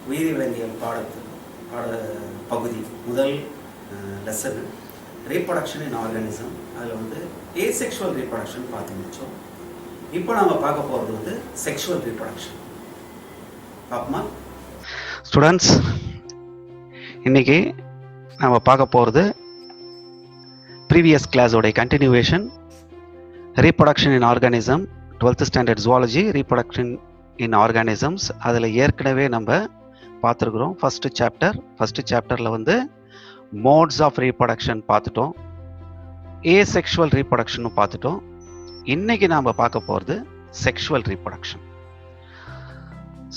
உயிரி விலங்கியல் பாட பகுதி முதல் லெசன் ரீப்ரொடக்ஷன் இன் ஆர்கானிசம். அதில் வந்து ஏசெக்ஷுவல் ரீப்ரொடக்ஷன் பார்த்து முடித்தோம். இப்போ நம்ம பார்க்க போகிறது வந்து செக்ஷுவல் ரீப்ரொடக்ஷன். பாப்பமா ஸ்டூடெண்ட்ஸ், இன்னைக்கு நம்ம பார்க்க போகிறது ப்ரீவியஸ் கிளாஸோடைய continuation, reproduction in organism, 12th standard zoology, reproduction in organisms. அதில் ஏற்கனவே நம்ம பார்த்துருக்குறோம். ஃபஸ்ட்டு சாப்டரில் வந்து மோட்ஸ் ஆஃப் ரீப்ரொடக்ஷன் பார்த்துட்டோம், ஏசெக்ஷுவல் ரீப்ரொடக்ஷன் பார்த்துட்டோம். இன்னைக்கு நாம் பார்க்க போகிறது செக்ஷுவல் ரீப்ரொடக்ஷன்.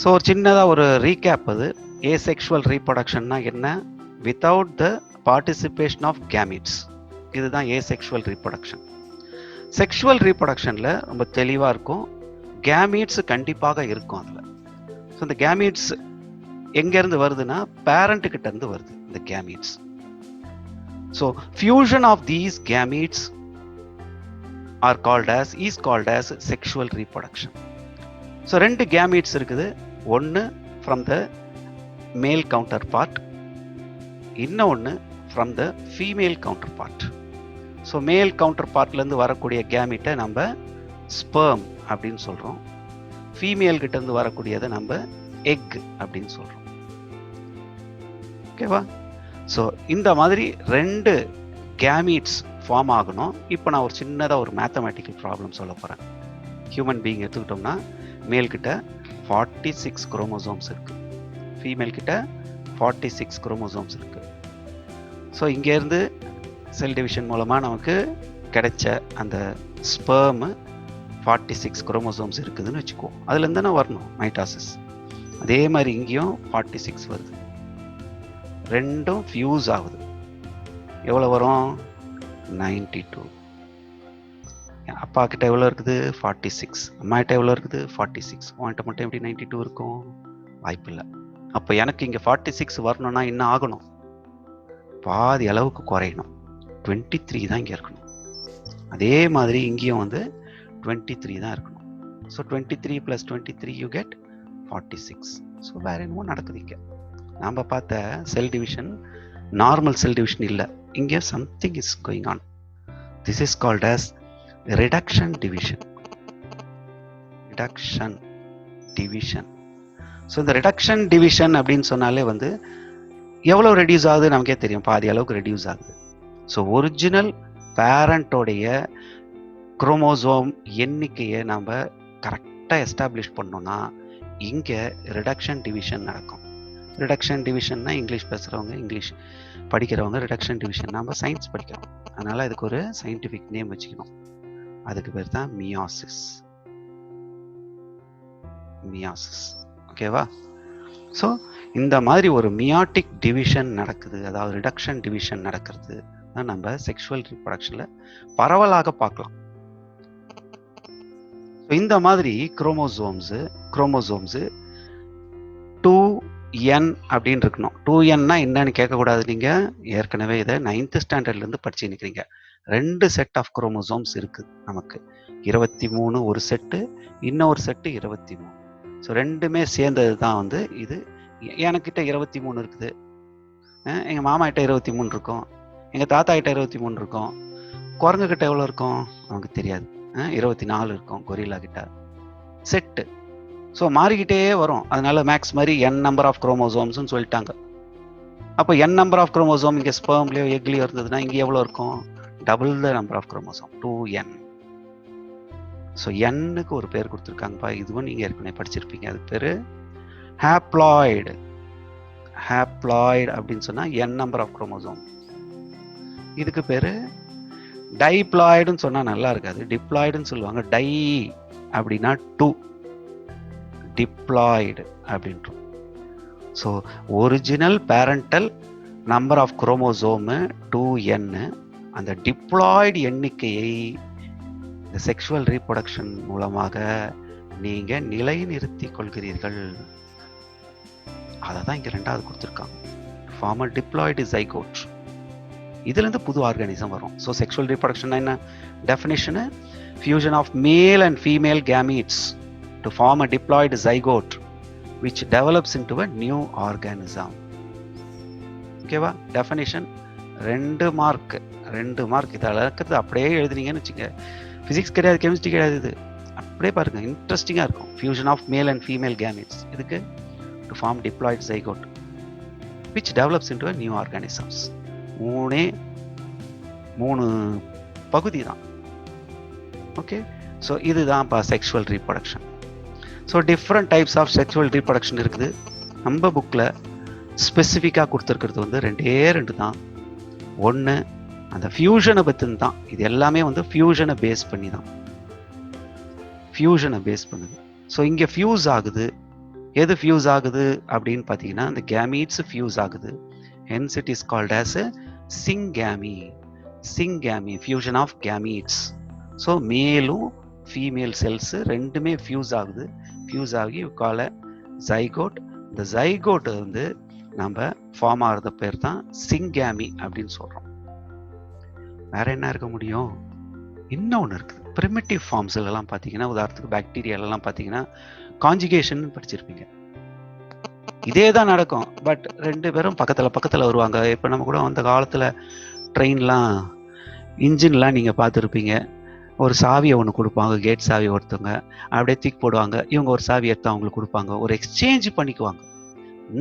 ஸோ சின்னதாக ஒரு ரீகேப். அது ஏசெக்ஷுவல் ரீப்ரொடக்ஷன்னா என்ன? Without the participation of gametes. இதுதான் ஏசெக்ஷுவல் ரீப்ரொடக்ஷன். செக்ஷுவல் ரீப்ரொடக்ஷனில் ரொம்ப தெளிவாக இருக்கும். கேமிட்ஸ் கண்டிப்பாக இருக்கும் அதில். ஸோ இந்த கேமிட்ஸ் எங்கேருந்து வருதுன்னா பேரண்ட்டுக்கிட்ட இருந்து வருது இந்த gametes. So fusion of these gametes is called as sexual reproduction. So ரெண்டு கேமிட்ஸ் இருக்குது. ஒன்று from the male counterpart, இன்னொன்று from the female counterpart. So male counter பார்ட்லேருந்து வரக்கூடிய கேமிட்டை நம்ம ஸ்பெர்ம் அப்படின்னு சொல்கிறோம். ஃபீமேல் கிட்டேருந்து வரக்கூடியதை நம்ம எக் அப்படின்னு சொல்கிறோம். ஓகேவா? ஸோ இந்த மாதிரி ரெண்டு கேமிட்ஸ் ஃபார்ம் ஆகணும். இப்போ நான் ஒரு சின்னதாக ஒரு மேத்தமேட்டிக்கல் ப்ராப்ளம் சொல்ல போகிறேன். ஹியூமன் பீயிங் எடுத்துக்கிட்டோம்னா மேல் கிட்ட 46 குரோமோசோம்ஸ் இருக்குது, ஃபீமேல் கிட்ட 46 குரோமோசோம்ஸ் இருக்குது. ஸோ இங்கேருந்து செல் டிவிஷன் மூலமாக நமக்கு கிடைச்ச அந்த ஸ்பெர்மு 46 குரோமோசோம்ஸ் இருக்குதுன்னு வச்சுக்குவோம். அதுலேருந்து தானே வரணும் மைட்டாசிஸ். அதே மாதிரி இங்கேயும் 46 வருது. ரெண்டும் ஃபியூஸ் ஆகுது. எவ்வளோ வரும்? 92. அப்பா கிட்ட எவ்வளோ இருக்குது? 46. அம்மா கிட்ட எவ்வளோ இருக்குது? 46. உன்கிட்ட மட்டும் எப்படி 92 இருக்கும்? வாய்ப்பில்லை. அப்போ எனக்கு இங்கே 46 வரணும்னா என்ன ஆகணும்? பாதி அளவுக்கு குறையணும். 23 தான் இங்கே இருக்கணும். அதே மாதிரி இங்கேயும் வந்து 23 தான் இருக்கணும். So 23 + 23 you get 46. ஸோ வேற என்னமோ நடக்குது இங்கே. நாம் பார்த்த cell division normal cell division இல்லை. இங்கே something is going on. This is called as reduction division. So இந்த ரிடக்ஷன் டிவிஷன் அப்படின்னு சொன்னாலே வந்து எவ்வளோ ரெடியூஸ் ஆகுது நமக்கே தெரியும். பாதி அளவுக்கு ரெடியூஸ் ஆகுது. ஸோ ஒரிஜினல் பேரண்டோடைய குரோமோசோம் எண்ணிக்கையை நம்ம கரெக்டாக எஸ்டாப்ளிஷ் பண்ணோம்னா இங்கே ரிடக்ஷன் டிவிஷன் நடக்கும். ரிடக்ஷன் டிவிஷன்னா இங்கிலீஷ் பேசுகிறவங்க, இங்கிலீஷ் படிக்கிறவங்க ரிடக்ஷன் டிவிஷன். நம்ம சயின்ஸ் படிக்கிறோம், அதனால் அதுக்கு ஒரு சயின்டிஃபிக் நேம் வச்சுக்கணும். அதுக்கு பேர் தான் மியாசிஸ். ஓகேவா? ஸோ இந்த மாதிரி ஒரு மியாட்டிக் டிவிஷன் நடக்குது, அதாவது ரிடக்ஷன் டிவிஷன் நடக்கிறது தான் நம்ம செக்ஷுவல் ரீப்ரொடக்ஷனில் பரவலாக பார்க்கலாம். இந்த மாதிரி குரோமோசோம்ஸு 2n அப்படின்னு இருக்கணும். 2nனா என்னன்னு கேட்கக்கூடாது. நீங்கள் ஏற்கனவே இதை 9th ஸ்டாண்டர்ட்லேருந்து படிச்சு நிற்கிறீங்க. 2 செட் ஆஃப் குரோமோசோம்ஸ் இருக்குது நமக்கு. 23 ஒரு செட்டு, இன்னொரு செட்டு 23. ஸோ ரெண்டுமே சேர்ந்தது தான் வந்து இது. எனக்கிட்ட 23 இருக்குது, எங்கள் மாமா கிட்ட 23 இருக்கும், எங்கள் தாத்தா கிட்ட 23 இருக்கும். குரங்கு கிட்ட எவ்வளோ இருக்கும் நமக்கு தெரியாது. 24 இருக்கும் கொரில்லா கிட்ட. செட்டு. ஸோ மாறிக்கிட்டே வரும். அதனால மேக்ஸ் மாதிரி n நம்பர் ஆஃப் குரோமோசோம்ஸ்னு சொல்லிட்டாங்க. அப்போ n நம்பர் ஆஃப் குரோமோசோம் இங்கே ஸ்பெர்ம்லேயோ எக்லேயோ இருந்ததுன்னா இங்கே எவ்வளோ இருக்கும்? Double the number of chromosome, 2n. So n-க்கு ஒரு பேர் கொடுத்துருக்காங்கப்பா. இதுவும் நீங்கள் ஏற்கனவே படிச்சிருப்பீங்க. அதுக்கு பேர் ஹேப்ளாய்டு. அப்படின்னு சொன்னால் n நம்பர் ஆஃப் குரோமோசோம். இதுக்கு பேர் டைப்ளாய்டுன்னு சொன்னால் நல்லா இருக்காது, டிப்ளாய்டுன்னு சொல்லுவாங்க. டை அப்படின்னா 2, டிப்ளாய்டு அப்படின்றோம். So original parental number of chromosome 2n. அந்த டிப்ளாய்டு எண்ணிக்கையை இந்த செக்ஷுவல் ரீப்ரொடக்ஷன் மூலமாக நீங்கள் நிலைநிறுத்திக் கொள்கிறீர்கள். அதை தான் இங்கே 2வது கொடுத்துருக்காங்க. Formal diploid zygote. இதுலேருந்து புது ஆர்கானிசம் வரும். ஸோ செக்ஷுவல் ரீப்ரொடக்ஷன் என்ன definition? Fusion of male and female gametes to form a diploid zygote which develops into a new organism. ஓகேவா? டெஃபினிஷன் 2 மார்க் இதை அளக்கிறது அப்படியே எழுதுனீங்கன்னு வச்சுங்க. ஃபிசிக்ஸ் கிடையாது, கெமிஸ்ட்ரி கிடையாது, இது அப்படியே பாருங்க, இன்ட்ரெஸ்டிங்காக இருக்கும். Fusion of male and female gametes, இதுக்கு to form diploid zygote which develops into a new organisms. 3 பகுதி தான். ஓகே, ஸோ இதுதான் sexual reproduction. So different types of sexual reproduction இருக்குது. நம்ம புக்கில் ஸ்பெசிஃபிக்காக கொடுத்துருக்கிறது வந்து 2 தான். ஒன்று அந்த ஃபியூஷனை பற்றின்னு தான். இது எல்லாமே வந்து ஃபியூஷனை பேஸ் பண்ணி தான், ஃபியூஷனை பேஸ் பண்ணுது. ஸோ இங்கே ஃபியூஸ் ஆகுது. எது ஃபியூஸ் ஆகுது அப்படின்னு பார்த்தீங்கன்னா, இந்த கேமீட்ஸ் ஃபியூஸ் ஆகுது. Hence it is called as syngamy. Fusion of gametes. So மேலும் ஃபீமேல் செல்ஸ் ரெண்டுமே ஃபியூஸ் ஆகுது. ஃபியூஸ் ஆகி கால ஜைகோட். இந்த ஜைகோட் வந்து நம்ம ஃபார்ம் ஆகிறத பேர் தான் சிங்கேமி அப்படின்னு சொல்கிறோம். வேற என்ன இருக்க முடியும்? இன்னொன்று இருக்குது. பிரிமிட்டிவ் ஃபார்ம்ஸ்லாம் பார்த்தீங்கன்னா, உதாரணத்துக்கு பாக்டீரியாலெலாம் பார்த்தீங்கன்னா கான்ஜுகேஷன் படிச்சிருப்பீங்க. இதே தான் நடக்கும், பட் 2 பேரும் பக்கத்தில் வருவாங்க. இப்போ நம்ம கூட அந்த காலத்தில் ட்ரெயின்லாம் இன்ஜின்லாம் நீங்கள் பார்த்துருப்பீங்க. ஒரு சாவியை ஒன்று கொடுப்பாங்க, கேட் சாவி ஒருத்தவங்க அப்படியே தூக்கி போடுவாங்க, இவங்க ஒரு சாவி எடுத்து அவங்களுக்கு கொடுப்பாங்க, ஒரு எக்ஸ்சேஞ்ச் பண்ணிக்குவாங்க.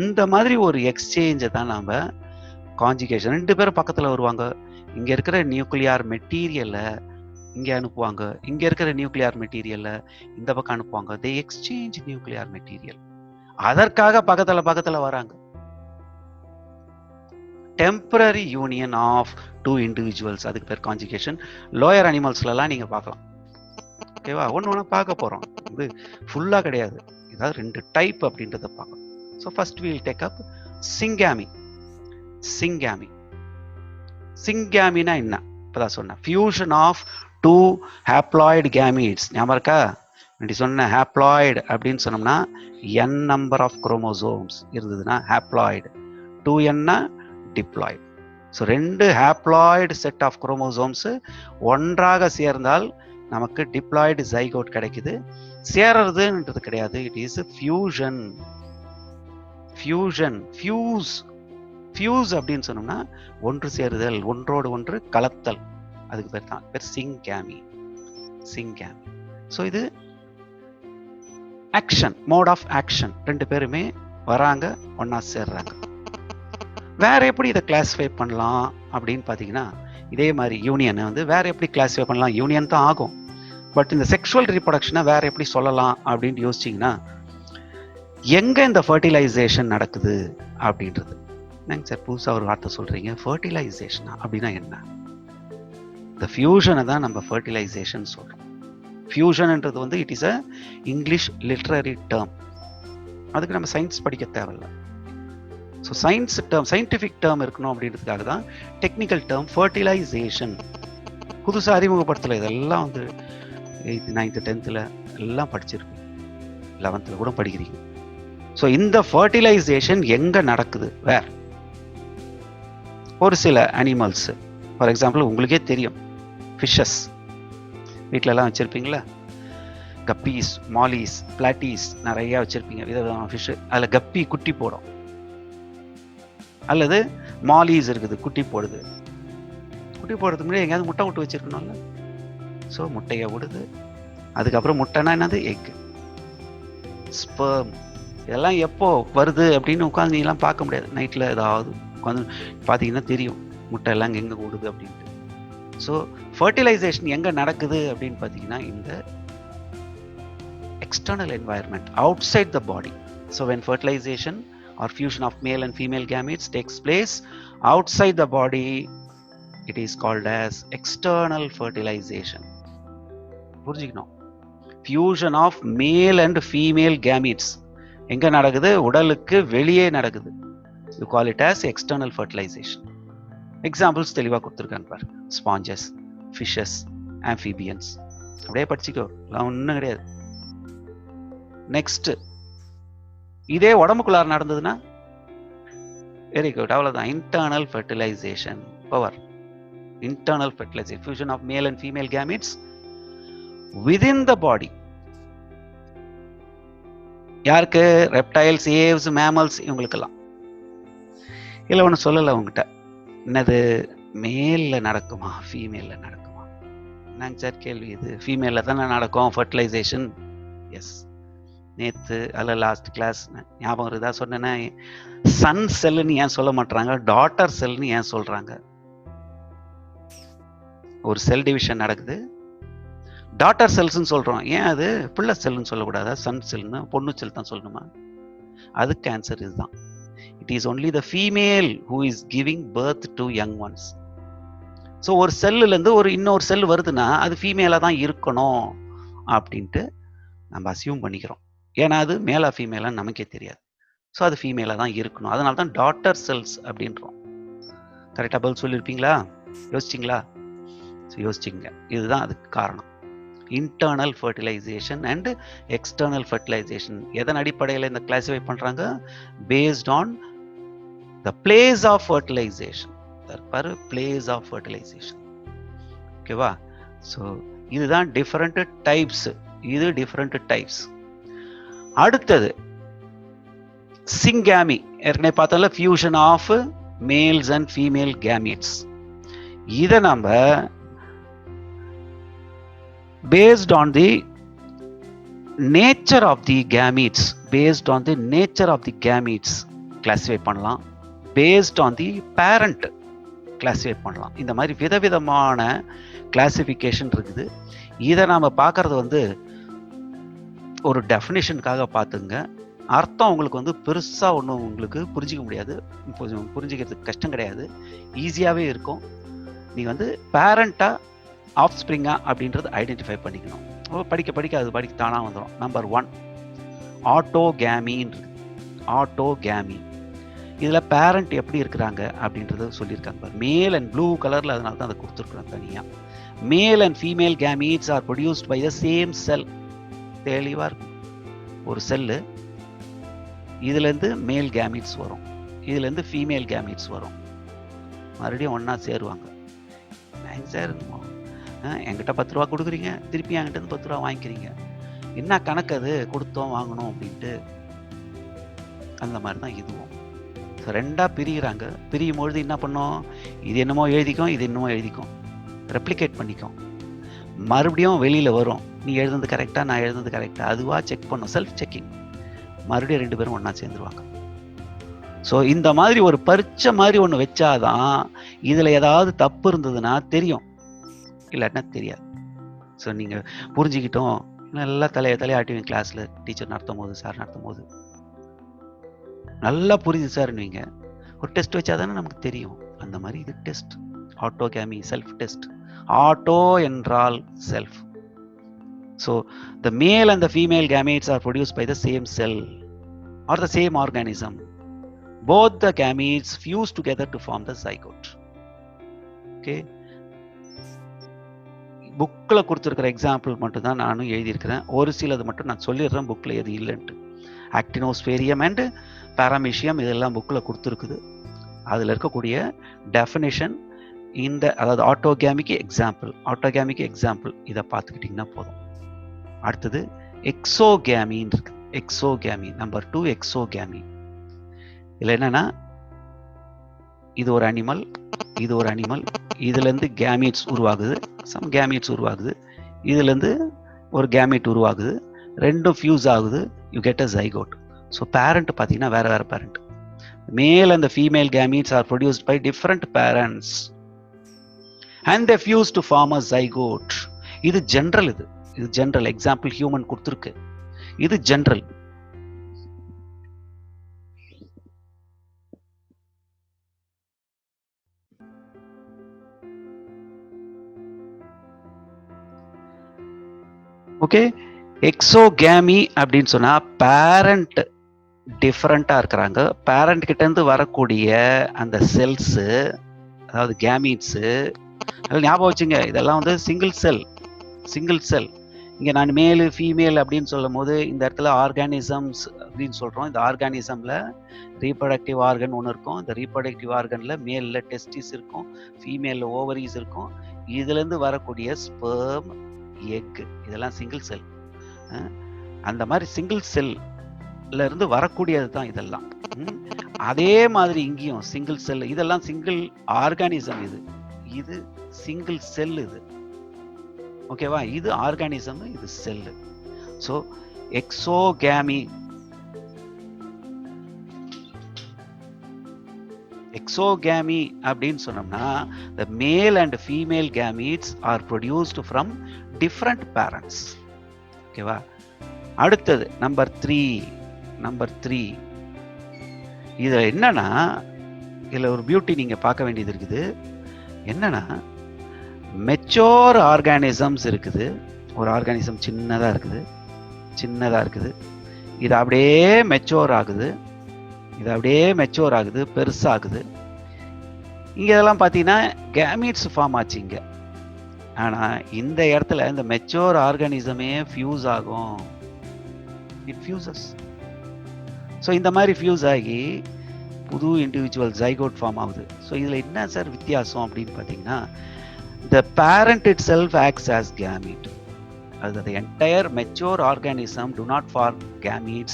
இந்த மாதிரி ஒரு எக்ஸ்சேஞ்சை தான் நம்ம கான்ஜுகேஷன். 2 பேரும் பக்கத்தில் வருவாங்க. இங்கே இருக்கிற நியூக்ளியார் மெட்டீரியலை இங்கே அனுப்புவாங்க, இங்கே இருக்கிற நியூக்ளியார் மெட்டீரியலை இந்த பக்கம் அனுப்புவாங்க. தே எக்ஸ்சேஞ்ச் நியூக்ளியார் மெட்டீரியல். அதற்காக பக்கத்தில் வராங்க. டெம்பரரி யூனியன் ஆஃப் 2 இண்டிவிஜுவல்ஸ், அதுக்கு பேர் கான்ஜுகேஷன். லோயர் அனிமல்ஸ்லாம் நீங்கள் பார்க்கலாம். ஓகேவா? ஒன்று பார்க்க போகிறோம். இது ஃபுல்லாக கிடையாது, ஏதாவது 2 டைப் அப்படின்றத பார்க்கலாம். So first we'll take up syngamy. சிங்கேமினா என்ன? இப்போதான் சொன்னேன், ஃபியூஷன் ஆஃப் 2 ஹேப்ளாய்டு கேமீட்ஸ். ஞாபகம் இருக்கா? இப்படி சொன்ன ஹேப்ளாய்டு அப்படின்னு சொன்னோம்னா n நம்பர் ஆஃப் குரோமோசோம்ஸ் இருந்ததுன்னா haploid, 2n diploid. So 2 haploid set of chromosomes ஒன்றாக சேர்ந்தால் நமக்கு டிப்ளாய்டு ஜைகோட் கிடைக்குது. சேர்றதுன்றது கிடையாது, இட் இஸ் ஃபியூஷன். ஃபியூஸ் அப்படின்னு சொன்னோம்னா ஒன்று சேருதல், ஒன்றோடு ஒன்று கலத்தல், அதுக்கு பேர் தான் பேர் சிங்கேமி. ஸோ இது ஆக்ஷன், மோட் ஆஃப் ஆக்ஷன். 2 பேருமே வராங்க, ஒன்னா சேர்றாங்க. வேற எப்படி இதை கிளாஸிஃபை பண்ணலாம் அப்படின்னு பார்த்தீங்கன்னா, இதே மாதிரி யூனியனை வந்து வேற எப்படி கிளாஸிஃபை பண்ணலாம்? யூனியன் தான் ஆகும், பட் இந்த செக்ஷுவல் ரீப்ரொடக்ஷனை வேற எப்படி சொல்லலாம் அப்படின்னு யோசிச்சிங்கன்னா, எங்க இந்த ஃபர்டிலைசேஷன் நடக்குது அப்படின்றது. என்னங்க சார் புதுசாக ஒரு வார்த்தை சொல்றீங்க, ஃபர்டிலைசேஷனா அப்படின்னா என்ன? இந்த ஃபியூஷனை தான் நம்ம ஃபர்டிலைசேஷன் சொல்றோம். ஃபியூஷன்ன்றது வந்து it is a English literary term. அதுக்கு நம்ம சயின்ஸ் படிக்க தேவையில்லை. So science term, scientific term இருக்கணும் அப்படின்றதுக்காக தான் டெக்னிக்கல் டேர்ம் ஃபர்டிலைசேஷன். புதுசாக அறிமுகப்படுத்தலை, இதெல்லாம் வந்து 8th 9th 10th எல்லாம் படிச்சிருக்கீங்க, 11th கூட படிக்கிறீங்க. ஸோ இந்த ஃபர்டிலைசேஷன் எங்க நடக்குது? வேர் ஒரு சில அனிமல்ஸ், ஃபார் எக்ஸாம்பிள் உங்களுக்கே தெரியும், ஃபிஷஸ் வீட்டிலலாம் வச்சுருப்பீங்களா, கப்பீஸ், மாலிஸ், பிளாட்டீஸ் நிறையா வச்சுருப்பீங்க, விதவிதமான ஃபிஷ்ஷு. அதில் கப்பி குட்டி போடும், அல்லது மாலிஸ் இருக்குது குட்டி போடுது. குட்டி போடுறதுக்கு முன்னாடி எங்கேயாவது முட்டை விட்டு வச்சுருக்கணும்ல. ஸோ முட்டையை விடுது. அதுக்கப்புறம் முட்டைனா என்னது? Egg, sperm. இதெல்லாம் எப்போ வருது அப்படின்னு உட்காந்து நீலாம் பார்க்க முடியாது. நைட்டில் ஏதாவது உட்காந்து பார்த்தீங்கன்னா தெரியும் முட்டை எல்லாம் எங்கே விடுது அப்படின்ட்டு. ஸோ ஃபர்டிலைசேஷன் எங்கே நடக்குது அப்படின்னு பார்த்தீங்கன்னா, இந்த external environment outside the body. So when fertilization or fusion of male and female gametes takes place outside the body, it is called as external fertilization. புரிஞ்சுக்கணும், fusion of male and female gametes எங்க நடக்குது? உடலுக்கு வெளியே நடக்குது. You call it as external fertilization. Examples தெளிவாக கொடுத்துருக்காங்க பாரு. Sponges, fishes, amphibians. அப்படியே படிச்சுக்கோ, எல்லாம் ஒன்றும் கிடையாது. நெக்ஸ்ட், இதே உடம்புக்குள்ளார நடந்ததுன்னா வெரி குட், அவ்வளோதான். Internal fertilization power. Internal fertilization, fusion of male and female gametes within the body. யாருக்கு? ரெப்டைல்ஸ், ஏவ்ஸ், மேமல்ஸ், இவங்களுக்கெல்லாம். இல்லை ஒன்று சொல்லலை உங்ககிட்ட, என்னது மேல்ல நடக்குமா ஃபீமேல்ல நடக்குமா? என்னங்க சார் கேள்வி இது? ஃபீமேல்ல தானே நடக்கும் ஃபர்டிலைசேஷன். எஸ், நேற்று அதில் லாஸ்ட் கிளாஸ் ஞாபகம் இருக்குதா சொன்னேன்னா, சன் செல்லுன்னு ஏன் சொல்ல மாட்டாங்க, டாட்டர் செல்னு ஏன் சொல்றாங்க? ஒரு செல் டிவிஷன் நடக்குது, டாட்டர் செல்ஸ்ன்னு சொல்றோம். ஏன் அது பிள்ளை செல்னு சொல்லக்கூடாதா? சன் செல்னு பொண்ணு செல் தான் சொல்லணுமா? அதுக்கு ஆன்சர் இதுதான். It is only the female who is giving birth to young once. So ஒரு செல்லுலேருந்து ஒரு இன்னொரு செல் வருதுன்னா அது ஃபீமேலாக தான் இருக்கணும் அப்படின்ட்டு நம்ம அசியூம் பண்ணிக்கிறோம். ஏன்னா அது மேலா ஃபீமேலான்னு நமக்கே தெரியாது. ஸோ அது ஃபீமேலாக தான் இருக்கணும். அதனால தான் டாட்டர் செல்ஸ் அப்படின்றோம். கரெக்டாக பதில் சொல்லியிருப்பீங்களா? யோசிச்சிங்களா? ஸோ யோசிச்சிங்க. இதுதான் அதுக்கு காரணம். Internal fertilization and external fertilization எதன் அடிப்படையில் இந்த கிளாசிஃபை பண்ணுறாங்க? Based on the place of fertilization. பாரு, பிளேஸ் ஆஃப் ஃபர்டிலைசேஷன். ஓகேவா? ஸோ இதுதான் டிஃப்ரெண்ட் டைப்ஸ். இது டிஃப்ரெண்ட் டைப்ஸ். அடுத்தது சிங்காமி. ஏற்கனவே பார்த்தோம்ல, fusion of males and female gametes. இதை நம்ம based on the nature of the gametes, based on the nature of the gametes classify பண்ணலாம். based on the parent classify பண்ணலாம். இந்த மாதிரி விதவிதமான கிளாசிஃபிகேஷன் இருக்குது. இதை நாம பார்க்கறது வந்து ஒரு டெஃபினிஷனுக்காக பார்த்துங்க. அர்த்தம் உங்களுக்கு வந்து பெருசா ஒன்றும் உங்களுக்கு புரிஞ்சிக்க முடியாது, புரிஞ்சிக்கிறதுக்கு கஷ்டம் கிடையாது, ஈஸியாகவே இருக்கும். நீ வந்து பேரண்டா ஆஃப் ஸ்ப்ரிங்கா அப்படின்றது ஐடென்டிஃபை பண்ணிக்கணும். படிக்க படிக்க அது படிக்க தானா வந்துடும். நம்பர் 1 ஆட்டோகேமின்னு. ஆட்டோகேமி இதில் பேரண்ட் எப்படி இருக்கிறாங்க அப்படின்றத சொல்லியிருக்காங்க. மேல் அண்ட் ப்ளூ கலரில், அதனால தான் அதை கொடுத்துருக்குறோம் தனியாக. Male and female gametes are produced by the same cell. தெளிவாக இருக்கும். ஒரு செல்லு, இதுலேருந்து மேல் கேமீட்ஸ் வரும், இதுலேருந்து ஃபீமேல் கேமீட்ஸ் வரும், மறுபடியும் ஒன்றா சேருவாங்க. சார் என்கிட்ட 10 ரூபா கொடுக்குறீங்க, திருப்பி என்கிட்ட 10 ரூபா வாங்கிக்கிறீங்க, என்ன கணக்கு அது கொடுத்தோம் வாங்கணும் அப்படின்ட்டு? அந்த மாதிரி தான் இதுவும். ஸோ ரெண்டாக பிரிகிறாங்க. பிரியும் பொழுது என்ன பண்ணோம்? இது என்னமோ எழுதிக்கும், இது என்னமோ எழுதிக்கும், ரெப்ளிகேட் பண்ணிக்கும், மறுபடியும் வெளியில் வரும். நீ எழுதுனது கரெக்டாக, நான் எழுதுனது கரெக்டாக, அதுவாக செக் பண்ணும், செல்ஃப் செக்கிங். மறுபடியும் 2 பேரும் ஒன்றா சேர்ந்துருவாங்க. ஸோ இந்த மாதிரி ஒரு பரீட்சை மாதிரி ஒன்று வச்சாதான் இதில் ஏதாவது தப்பு இருந்ததுன்னா தெரியும், இல்லாட்டினா தெரியாது. ஸோ நீங்கள் புரிஞ்சுக்கிட்டோம், நல்லா தலையாட்டுவீங்க கிளாஸில், டீச்சர் நடத்தும் போது, சார் நடத்தும் போது நல்லா புரியுது சார்னுவீங்க. ஒரு டெஸ்ட் வச்சா தானே நமக்கு தெரியும். அந்த மாதிரி இது test. Autogamy, self test. Auto என்றால் self. So the male and the female gametes are produced by the same cell or the same organism. Both the gametes fuse together to form the zygote. Okay. புக்கில் கொடுத்துருக்கிற example மட்டும் தான் நானும் எழுதியிருக்கிறேன். ஒரு சிலது மட்டும் நான் சொல்லிடுறேன் புக்கில் எது இல்லைன்ட்டு. ஆக்டினோஸ்பேரியம் அண்ட் பாராமீஷியம் இதெல்லாம் புக்கில் கொடுத்துருக்குது. அதில் இருக்கக்கூடிய டெஃபினேஷன் இந்த, அதாவது ஆட்டோகேமிக்கு எக்ஸாம்பிள் இதை பார்த்துக்கிட்டிங்கன்னா போதும். அடுத்தது எக்ஸோகேமின்னு இருக்கு. எக்ஸோகேமி நம்பர் 2 எக்ஸோகேமி. இதில் என்னன்னா, இது ஒரு அனிமல், இது ஒரு அனிமல், இதுலேருந்து கேமீட்ஸ் உருவாகுது, சம் கேமீட்ஸ் உருவாகுது, இதுலேருந்து ஒரு கேமீட் உருவாகுது, ரெண்டும் ஃபியூஸ் ஆகுது, you get a zygote. So parent பார்த்தீங்கன்னா வேறு வேறு parent. Male and female gametes are produced by different parents and they fuse to form a zygote. இது ஜென்ரல். இது ஜென்ரல். எக்ஸாம்பிள் ஹியூமன் கொடுத்துருக்கு, இது ஜென்ரல். ஓகே. எக்ஸோகேமி அப்படின்னு சொன்னா பேரண்ட் டிஃப்ரெண்டா இருக்கிறாங்க. பேரண்ட் கிட்ட இருந்து வரக்கூடிய அந்த செல்ஸ், அதாவது கேமீட்ஸ், அதெல்லாம் ஞாபகம் வச்சுங்க. இதெல்லாம் வந்து சிங்கிள் செல். இங்க நான் மேல் ஃபீமேல் அப்படின்னு சொல்லும் போது இந்த இடத்துல ஆர்கானிசம்ஸ் அப்படின்னு சொல்றோம். இந்த ஆர்கானிசம்ல ரீப்ரொடக்டிவ் ஆர்கன் ஒன்று இருக்கும். இந்த ரீப்ரொடக்டிவ் ஆர்கன்ல மேல்ல டெஸ்டிஸ் இருக்கும், ஃபீமேல்ல ஓவரிஸ் இருக்கும். இதுல இருந்து வரக்கூடிய ஸ்பெர்ம், எக், இதெல்லாம் சிங்கிள் செல். அந்த மாதிரி சிங்கிள் செல் இருந்து வரக்கூடியது தான் இதெல்லாம். அதே மாதிரி இங்கேயும் சிங்கிள் செல், இதெல்லாம் சிங்கிள் ஆர்கானிசம், இது சிங்கிள் செல், இது ஓகேவா? இது ஆர்கானிசம், இது செல். ஸோ எக்ஸோகேமி அப்படின்னு சொன்னோம்னா the male and female gametes are produced from different parents. ஓகேவா? அடுத்தது நம்பர் 3. இதுல என்னன்னா, இதுல ஒரு பியூட்டி நீங்க பார்க்க வேண்டியது இருக்குது. என்னன்னா, மெச்சோர் ஆர்கானிசம்ஸ் இருக்குது. ஒரு ஆர்கானிசம் சின்னதா இருக்குது, இது அப்படியே மெச்சோர் ஆகுது, பெருசாகுது. இங்க இதெல்லாம் பார்த்தீங்கன்னா கேமீட்ஸ் ஃபார்ம் ஆச்சு இங்க. ஆனா இந்த இடத்துல இந்த மெச்சோர் ஆர்கானிசமே ஃபியூஸ் ஆகும். It fuses. ஸோ இந்த மாதிரி ஃபியூஸ் ஆகி புது இண்டிவிஜுவல் ஜைகோட் ஃபார்ம் ஆகுது. ஸோ இதில் என்ன சார் வித்தியாசம் அப்படின்னு பார்த்தீங்கன்னா, the parent itself acts as gamete. As the entire mature organism do not form gametes,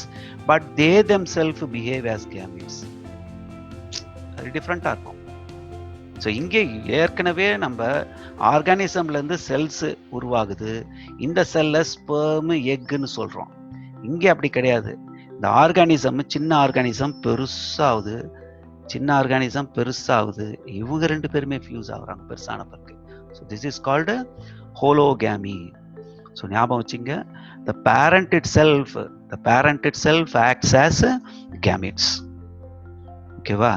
but they themselves behave as gametes. அது டிஃப்ரெண்ட்டாக இருக்கும். ஸோ இங்கே ஏற்கனவே நம்ம ஆர்கானிசம்லேருந்து செல்ஸ் உருவாகுது. இந்த செல்லை ஸ்பெர்ம் எக்குன்னு சொல்கிறோம். இங்கே அப்படி கிடையாது. இந்த ஆர்கானிசம், சின்ன ஆர்கானிசம் பெருசாகுது. இவங்க ரெண்டு பேருமே ஃபியூஸ் ஆகுறாங்க பெருசான பிறகு. So this is called hologamy. So ஞாபகம் வச்சுங்க, the parent itself acts as gametes. ஓகேவா?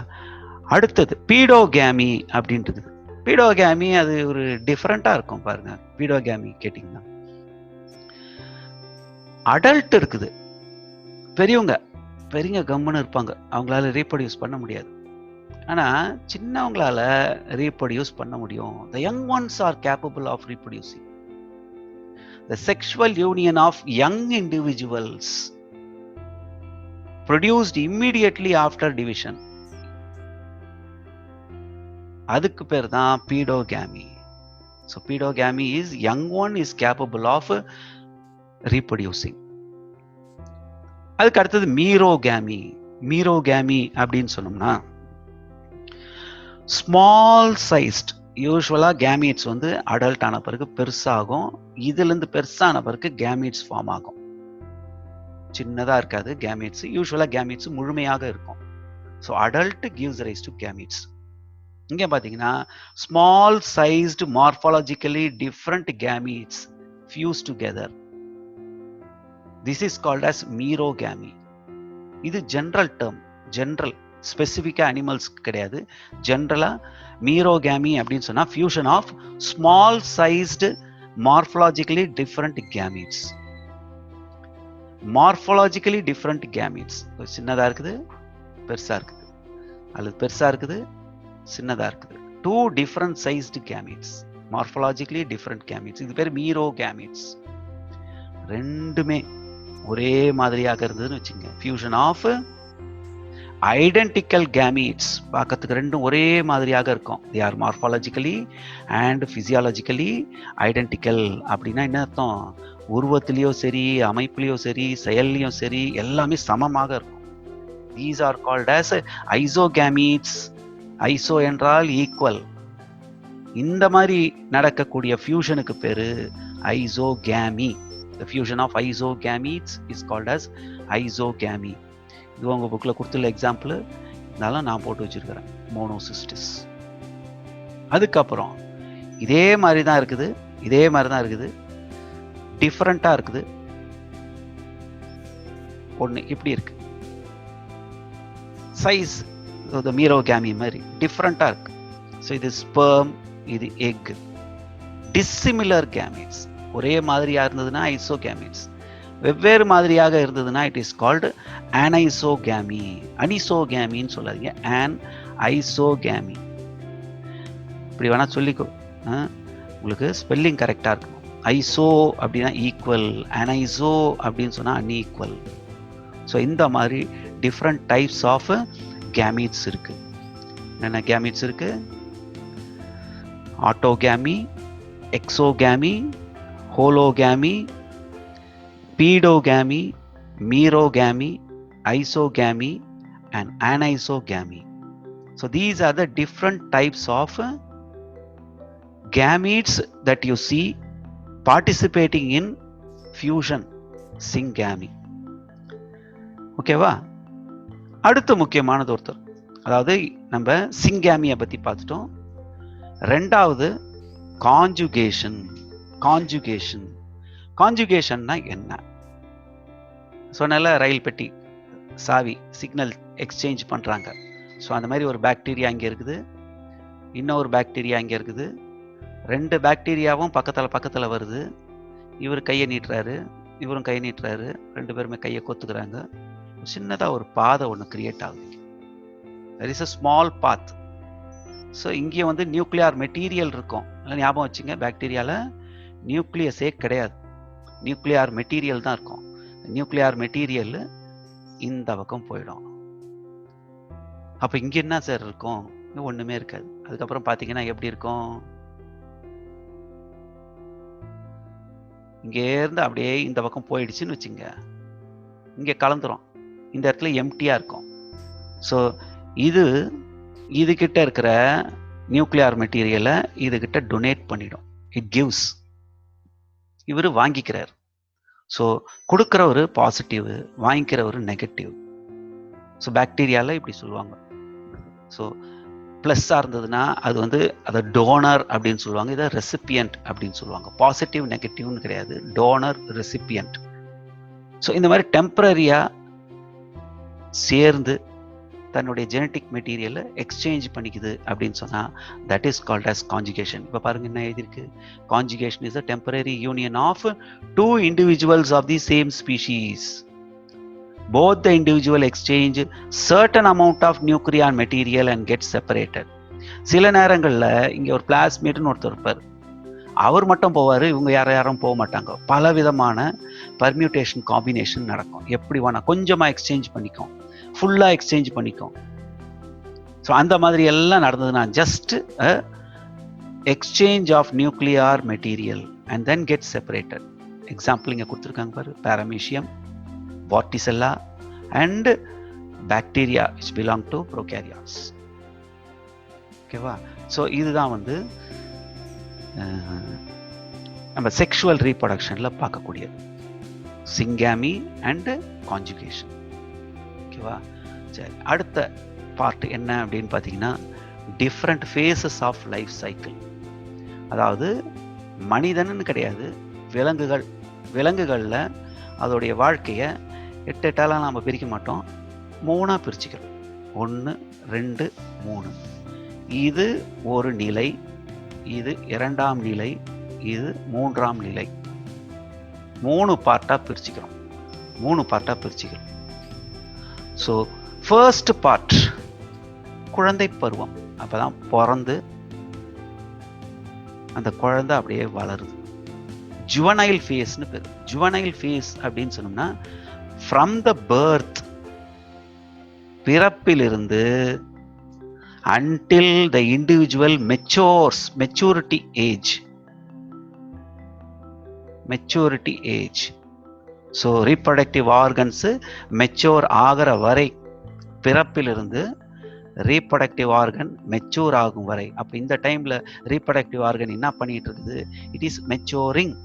அடுத்தது பீடோகேமி அப்படின்றது. பீடோகேமி அது ஒரு டிஃப்ரெண்ட்டாக இருக்கும் பாருங்க. பீடோகேமி கேட்டிங்கன்னா, அடல்ட் இருக்குது, பெரியவங்க கம்முன்னு இருப்பாங்க, அவங்களால ரீப்ரொடியூஸ் பண்ண முடியாது. ஆனால் சின்னவங்களால ரீப்ரொடியூஸ் பண்ண முடியும். The young ones are capable of reproducing. The sexual union of young individuals produced immediately after division, அதுக்கு பேர் தான் பீடோகேமி. So pseudogamy is young one is capable of reproducing. அதுக்கு அடுத்தது மீரோகேமி அப்படின்னு சொன்னோம்னா, ஸ்மால் சைஸ்ட், யூஸ்வலா கேமீட்ஸ் வந்து அடல்ட் ஆன பிறகு பெருசாகும். இதுல இருந்து பெருசான பிறகு கேமீட்ஸ் ஃபார்ம் ஆகும். சின்னதா இருக்காது கேமீட்ஸ். யூஸ்வலா கேமீட்ஸ் முழுமையாக இருக்கும். So adult gives rise to gametes. இங்க பாத்தீங்கன்னா small sized morphologically different gametes fuse together. This is called as merogamy. இது ஜென்ரல் டேர்ம், ஜென்ரல், ஸ்பெசிஃபிக்கா அனிமல்ஸ்க்கு கிடையாது. ஜென்ரலா மீரோகேமி அப்படின்னு சொன்னா fusion of small sized morphologically different gametes. Morphologically different gametes. சின்னதா இருக்குது, பெருசா இருக்குது, அல்லது பெருசா இருக்குது, சின்னதா இருக்குது. Two different sized gametes, morphologically different gametes. இது பேர் மீரோகேமீட்ஸ். ரெண்டுமே ஒரே மாதிரியாக இருந்ததுன்னு வச்சுங்க. ஃபியூஷன் ஆஃப் ஐடென்டிக்கல் கேமீட்ஸ், பார்க்கறதுக்கு ரெண்டும் ஒரே மாதிரியாக இருக்கும். They are morphologically and physiologically identical. அப்படின்னா என்ன அர்த்தம்? உருவத்திலையோ சரி, அமைப்புலையோ சரி, செயல்லையும் சரி, எல்லாமே சமமாக இருக்கும். These are called as isogametes. Iso என்றால் ஈக்குவல். இந்த மாதிரி நடக்கக்கூடிய ஃபியூஷனுக்கு பேரு isogamy. The fusion of isogametes is called as isogamy. இது உங்க புக்ல கொடுத்துள்ள எக்ஸாம்பிள், இதெல்லாம் நான் போட்டு வச்சிருக்கிறேன். மோனோசிஸ்டிஸ். அதுக்கப்புறம் இதே மாதிரி தான் இருக்குது, டிஃப்ரெண்டா இருக்குது. ஒன்று இப்படி இருக்கு, சைஸ் மீரோகேமி மாதிரி டிஃப்ரெண்டா இருக்கு. ஸோ இது ஸ்பெர்ம், இது எக். டிஸ்சிமிலர் கேமீட்ஸ், ஒரே மாதிரியா இருந்ததுன்னா ஐசோகேமீட்ஸ், வெவ்வேறு மாதிரியாக இருந்ததுன்னா இட் இஸ் கால்டு அனைசோகேமி. அனிசோகேமின்னு சொல்லாதீங்க, ஐசோகேமி. இப்படி வேணா சொல்லிக்கோ, உங்களுக்கு ஸ்பெல்லிங் கரெக்டா இருக்கும். ஐசோ அப்படின்னா ஈக்குவல், அனைசோ அப்படின்னு சொன்னா அன்ஈக்குவல். ஸோ இந்த மாதிரி டிஃப்ரெண்ட் டைப்ஸ் ஆஃப் கேமீட்ஸ் இருக்கு. என்னென்ன கேமீட்ஸ் இருக்கு? ஆட்டோகேமி, எக்ஸோகேமி, ஹோலோகேமி, பீடோகேமி, மீரோகேமி, isogamy and anisogamy. So these are the different types of gametes that you see participating in fusion, syngamy. ஓகேவா? அடுத்த முக்கியமானது ஒருத்தர், அதாவது நம்ம சிங்காமியை பத்தி பார்த்துட்டோம். ரெண்டாவது கான்ஜுகேஷன். கான்ஜுகேஷன் கான்ஜுகேஷன்னா என்ன? சொன்னால ரயில் பெட்டி சாவி சிக்னல் எக்ஸ்சேஞ்ச் பண்றாங்க. ஸோ அந்த மாதிரி ஒரு பாக்டீரியா இங்கே இருக்குது, இன்னொரு பாக்டீரியா இங்கே இருக்குது. ரெண்டு பாக்டீரியாவும் பக்கத்தில் வருது. இவர் கையை நீட்டுறாரு, இவரும் கையை நீட்டுறாரு, ரெண்டு பேருமே கையை கொத்துக்கிறாங்க. சின்னதாக ஒரு பாதை ஒன்று கிரியேட் ஆகுது. there is a small path. So இங்கே வந்து நியூக்ளியார் மெட்டீரியல் இருக்கும். இல்லை ஞாபகம் வச்சுங்க, பாக்டீரியாவில் நியூக்ளியஸே கிடையாது, நியூக்ளியார் மெட்டீரியல் தான் இருக்கும். நியூக்ளியார் மெட்டீரியல் இந்த பக்கம் போயிடும். அப்போ இங்கே என்ன சார் இருக்கும்? ஒன்றுமே இருக்காது. அதுக்கப்புறம் பார்த்தீங்கன்னா எப்படி இருக்கும்? இங்கேருந்து அப்படியே இந்த பக்கம் போயிடுச்சுன்னு வச்சுங்க, இங்கே கலந்துரும். இந்த இடத்துல எம்டியாக இருக்கும். ஸோ இதுகிட்ட இருக்கிற நியூக்ளியார் மெட்டீரியலை இதுகிட்ட டொனேட் பண்ணிடும். It gives. இவர் வாங்கிக்கிறார். ஸோ கொடுக்குறவர் பாசிட்டிவ், வாங்கிக்கிறவர் நெகட்டிவ். ஸோ பாக்டீரியாவில் இப்படி சொல்லுவாங்க. ஸோ ப்ளஸ்ஸாக இருந்ததுன்னா அது வந்து அதை டோனர் அப்படின்னு சொல்லுவாங்க, இதை ரெசிபியன்ட் அப்படின்னு சொல்லுவாங்க. பாசிட்டிவ் நெகட்டிவ்னு கிடையாது, டோனர் ரெசிபியன்ட். ஸோ இந்த மாதிரி டெம்பரரியாக சேர்ந்து தன்னுடைய ஜெனட்டிக் மெட்டீரியலை எக்ஸ்சேஞ்ச் பண்ணிக்குது அப்படின்னு சொன்னால் that is called as conjugation. இப்போ பாருங்க என்ன எழுதியிருக்கு, conjugation is a temporary union of two individuals of the same species. Both the individual exchange certain amount of nuclear material and get separated. சில நேரங்களில் இங்கே ஒரு பிளாஸ்மேட்னு ஒருத்தர் இருப்பார், அவர் மட்டும் போவார், இவங்க யாரும் போக மாட்டாங்க. பல விதமான பர்மியூட்டேஷன் காம்பினேஷன் நடக்கும். எப்படி வேணா கொஞ்சமாக எக்ஸ்சேஞ்ச் பண்ணிக்கும், ஃபுல்லாக எக்ஸ்சேஞ்ச் பண்ணிக்கும். ஸோ அந்த மாதிரி எல்லாம் நடந்ததுன்னா just exchange of nuclear material and then get separated. Example இங்கே கொடுத்துருக்காங்க பாரு, paramecium, Vorticella and bacteria which belong to prokaryotes. ஓகேவா? ஸோ இதுதான் வந்து நம்ம செக்ஷுவல் ரீப்ரொடக்ஷனில் பார்க்கக்கூடியது, சிங்காமி அண்ட் கான்ஜுகேஷன். ஓகேவா? சரி, அடுத்த பார்ட் என்ன அப்படின்னு பார்த்தீங்கன்னா different phases of life cycle. அதாவது மனிதன்னு கிடையாது, விலங்குகளில் அதோடைய வாழ்க்கையை 8 எட்டாலாம் நாம் பிரிக்க மாட்டோம், 3ஆக பிரிச்சுக்கிறோம். 1 2 3. இது ஒரு நிலை, இது 2ஆம் நிலை, இது 3ஆம் நிலை. 3 பார்ட்டாக பிரிச்சுக்கிறோம். ஸோ ஃபர்ஸ்ட் பார்ட் குழந்தை பருவம். அப்போ தான் பிறந்து அந்த குழந்தை அப்படியே வளருது. ஜுவனைல் ஃபேஸ்னு பேர். ஜுவனைல் ஃபேஸ் அப்படின்னு சொன்னோம்னா ஃப்ரம் த பர்த், பிறப்பிலிருந்து until the individual matures, maturity age. So reproductive organs mature ஆகிற வரை, பிறப்பிலிருந்து ரீப்ரொடக்டிவ் ஆர்கன் மெச்சூர் ஆகும் வரை. அப்போ இந்த டைமில் ரீப்ரொடக்டிவ் ஆர்கன் என்ன பண்ணிட்டு இருக்குது? It is maturing.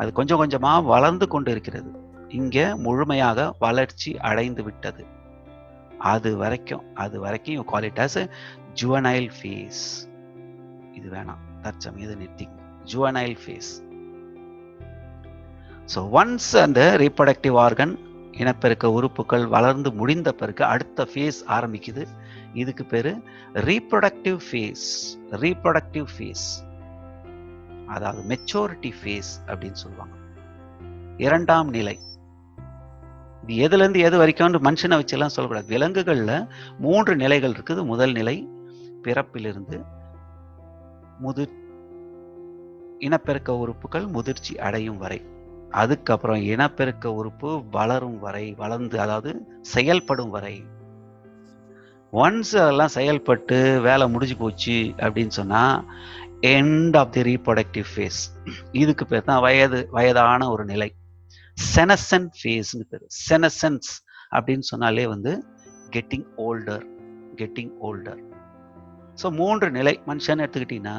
அது கொஞ்சம் கொஞ்சமாக வளர்ந்து கொண்டு இருக்கிறது. இங்கே முழுமையாக வளர்ச்சி அடைந்து விட்டது. அது வரைக்கும் you call it as juvenile phase. இது வேணாம், தற்சமயம் நிறுத்தி. Juvenile phase. ஸோ ஒன்ஸ் அந்த ரீப்ரொடக்டிவ் ஆர்கன், இனப்பெருக்க உறுப்புகள் வளர்ந்து முடிந்த பிறகு அடுத்த ஃபேஸ் ஆரம்பிக்குது. இதுக்கு பேரு ரீப்ரொடக்டிவ் ஃபேஸ். அதாவது மெச்சூரிட்டி ஃபேஸ் அப்படின்னு சொல்லுவாங்க. 2ஆம் நிலை. இது எதுலேருந்து எது வரைக்கும் மனுஷனை வச்செல்லாம் சொல்லக்கூடாது. விலங்குகளில் 3 நிலைகள் இருக்குது. முதல் நிலை பிறப்பிலிருந்து இனப்பெருக்க உறுப்புகள் முதிர்ச்சி அடையும் வரை. அதுக்கப்புறம் இனப்பெருக்க உறுப்பு வளரும் வரை, வளர்ந்து அதாவது செயல்படும் வரை. ஒன்ஸ் அதெல்லாம் செயல்பட்டு வேலை முடிஞ்சு போச்சு அப்படின்னு சொன்னா end of the reproductive phase. இதுக்கு பேர் தான் வயதான ஒரு நிலை. செனசன் ஃபேஸ்னு பேர். செனசன்ஸ் அப்படின்னு சொன்னாலே வந்து கெட்டிங் ஓல்டர். ஸோ 3 நிலை மனுஷன் எடுத்துக்கிட்டீங்கன்னா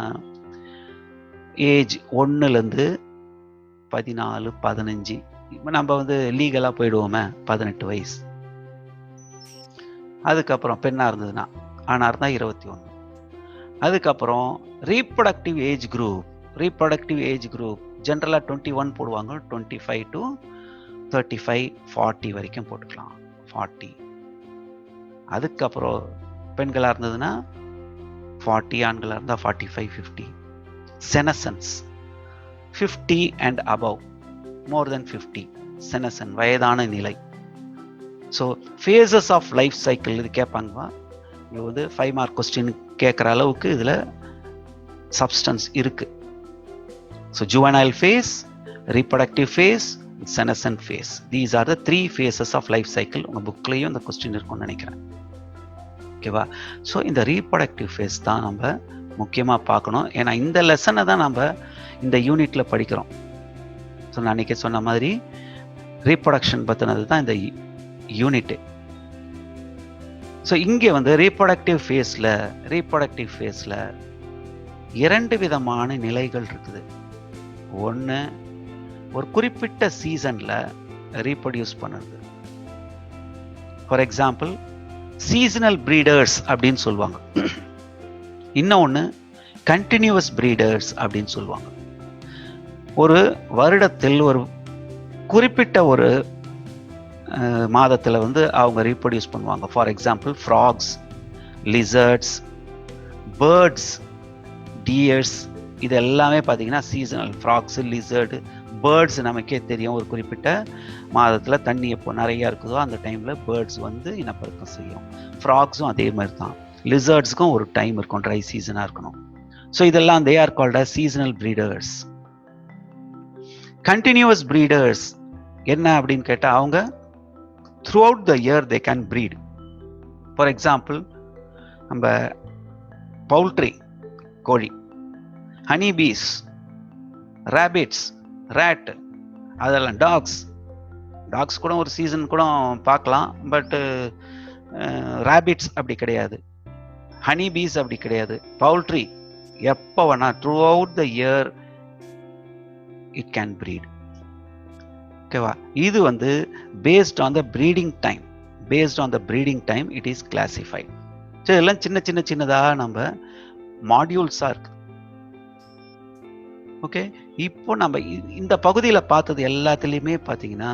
ஏஜ் 1லேருந்து 14, 15. இப்போ நம்ம வந்து லீகலாக போயிடுவோமே 18 வயசு. அதுக்கப்புறம் பெண்ணாக இருந்ததுன்னா, ஆணாக இருந்தால் 21. அதுக்கப்புறம் ரீப்ரொடக்டிவ் ஏஜ் குரூப் ஜென்ரலாக 21 போடுவாங்க. 25 to 35, 40 வரைக்கும் போட்டுக்கலாம். 40. அதுக்கப்புறம் பெண்களாக இருந்ததுன்னா 40, ஆண்களாக இருந்தால் 45, 50. செனசன்ஸ் 50 and above, more than 50. Senescence வயதான நிலை. So phases of life cycle இது கேட்பாங்க. இது வந்து 5 மார்க் கொஸ்டின் கேட்குற அளவுக்கு இதில் சப்ஸ்டன்ஸ் இருக்கு. So juvenile phase, reproductive phase, senescence phase. These are the 3 phases of life cycle. உங்கள் புக்லேயும் இந்த கொஸ்டின் இருக்கும்னு நினைக்கிறேன். ஓகேவா? ஸோ இந்த ரீப்ரொடக்டிவ் ஃபேஸ் தான் நம்ம முக்கியமாக பார்க்கணும். ஏன்னா இந்த லெசனை தான் நம்ம இந்த யூனிட்டில் படிக்கிறோம். ஸோ நான் அன்றைக்கி சொன்ன மாதிரி ரீப்ரொடக்ஷன் பற்றினது தான் இந்த யூனிட்டு. ஸோ இங்கே வந்து ரீப்ரொடக்டிவ் ஃபேஸில் 2 விதமான நிலைகள் இருக்குது. ஒன்று, ஒரு குறிப்பிட்ட சீசனில் ரீப்ரொடியூஸ் பண்ணுறது. ஃபார் எக்ஸாம்பிள் சீசனல் ப்ரீடர்ஸ் அப்படின்னு சொல்லுவாங்க. இன்னொன்று கண்டினியூவஸ் ப்ரீடர்ஸ் அப்படின்னு சொல்லுவாங்க. ஒரு வருடத்தில் ஒரு குறிப்பிட்ட ஒரு மாதத்தில் வந்து அவங்க ரீப்ரொடியூஸ் பண்ணுவாங்க. For example frogs, lizards, birds, deers, இது எல்லாமே பார்த்தீங்கன்னா சீசனல். ஃப்ராக்ஸு, லிசர்டு, பேர்ட்ஸ் நமக்கே தெரியும். ஒரு குறிப்பிட்ட மாதத்தில் தண்ணி எப்போ நிறையா இருக்குதோ அந்த டைமில் பேர்ட்ஸ் வந்து இனப்பெருக்கம் செய்யும். ஃப்ராக்ஸும் அதே மாதிரி தான். லிசர்ட்ஸுக்கும் ஒரு டைம் இருக்கும், ட்ரை சீசனாக இருக்கணும். ஸோ இதெல்லாம் they are called as seasonal breeders. Continuous breeders என்ன அப்படின்னு கேட்டால் அவங்க throughout the year they can breed. For example, நம்ம பவுல்ட்ரி, கோழி, ஹனி பீஸ், ரேபிட்ஸ், ரேட், அதெல்லாம் டாக்ஸ் கூட ஒரு சீசன் கூட பார்க்கலாம். பட் ரேபிட்ஸ் அப்படி கிடையாது, ஹனி பீஸ் அப்படி கிடையாது. பவுல்ட்ரி எப்போ வேணா throughout the year it can breed. ஓகேவா? இது வந்து based on the breeding time it is classified. So இதெல்லாம் சின்னதாக நம்ம மாடியூல்ஸாக இருக்கு. ஓகே, இப்போ நம்ம இந்த பகுதியில் பார்த்தது எல்லாத்துலேயுமே பார்த்தீங்கன்னா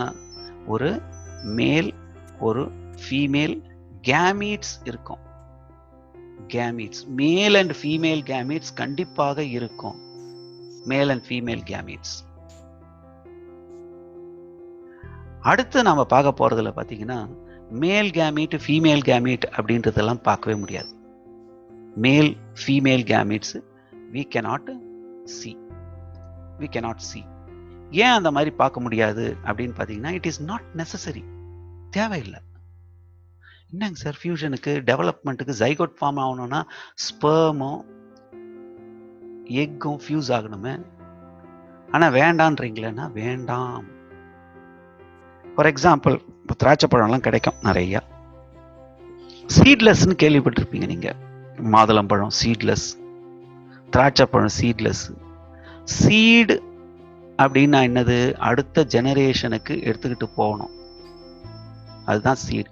ஒரு மேல், ஒரு ஃபீமேல் கேமீட்ஸ் இருக்கும். மேல் அண்ட் ஃபீமேல் கேமீட்ஸ் கண்டிப்பாக இருக்கும். மேல் அண்ட் ஃபீமேல் கேமீட்ஸ். அடுத்து நாம பார்க்க போறதுல பார்த்தீங்கன்னா மேல் கேமீட், ஃபீமேல் கேமீட் அப்படின்றதெல்லாம் பார்க்கவே முடியாது. Male female gametes we cannot see. ஏன் அந்த மாதிரி பார்க்க முடியாது அப்படின்னு பார்த்தீங்கன்னா இட் இஸ் நாட் நெசசரி, தேவையில்லை. என்னங்க சார், ஃபியூஷனுக்கு டெவலப்மெண்ட்டுக்கு ஜைகோட் ஃபார்ம் ஆகணும்னா ஸ்பெர்மும் எக்கும் ஃபியூஸ் ஆகணுமே. ஆனால் வேண்டான்றீங்களேன்னா வேண்டாம். ஃபார் எக்ஸாம்பிள் இப்போ திராட்சை பழம்லாம் கிடைக்கும் நிறையா. சீட்லெஸ்ன்னு கேள்விப்பட்டிருப்பீங்க நீங்கள். மாதுளம்பழம் சீட்லெஸ், திராட்சை பழம் சீட்லெஸ். சீடு அப்படின்னா என்னது? அடுத்த ஜெனரேஷனுக்கு எடுத்துக்கிட்டு போகணும், அதுதான் சீடு.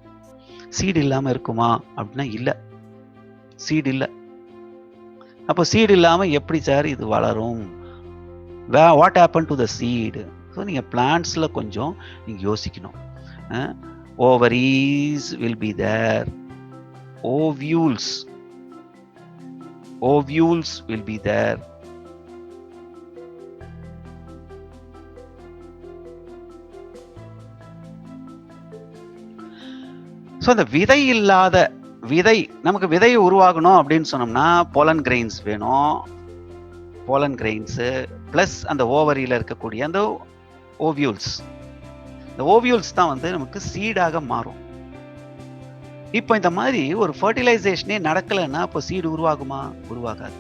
சீடு இல்லாமல் இருக்குமா அப்படின்னா இல்லை, சீடு இல்லை. அப்போ சீடு இல்லாமல் எப்படி சார் இது வளரும்? What happen to the seed? So நீங்கள் பிளான்ட்ஸில் கொஞ்சம் நீங்கள் யோசிக்கணும். Ovaries will be there, ovules will be there. So அந்த விதை இல்லாத நமக்கு விதையை உருவாகணும் அப்படின்னு சொன்னோம்னா போலன் கிரெயின்ஸ் வேணும். போலன் கிரெயின்ஸு ப்ளஸ் அந்த ஓவரியில் இருக்கக்கூடிய அந்த ஓவியூல்ஸ். இந்த ஓவியூல்ஸ் தான் வந்து நமக்கு சீடாக மாறும். இப்போ இந்த மாதிரி ஒரு ஃபர்டிலைசேஷனே நடக்கலைன்னா இப்போ சீடு உருவாகுமா? உருவாகாது.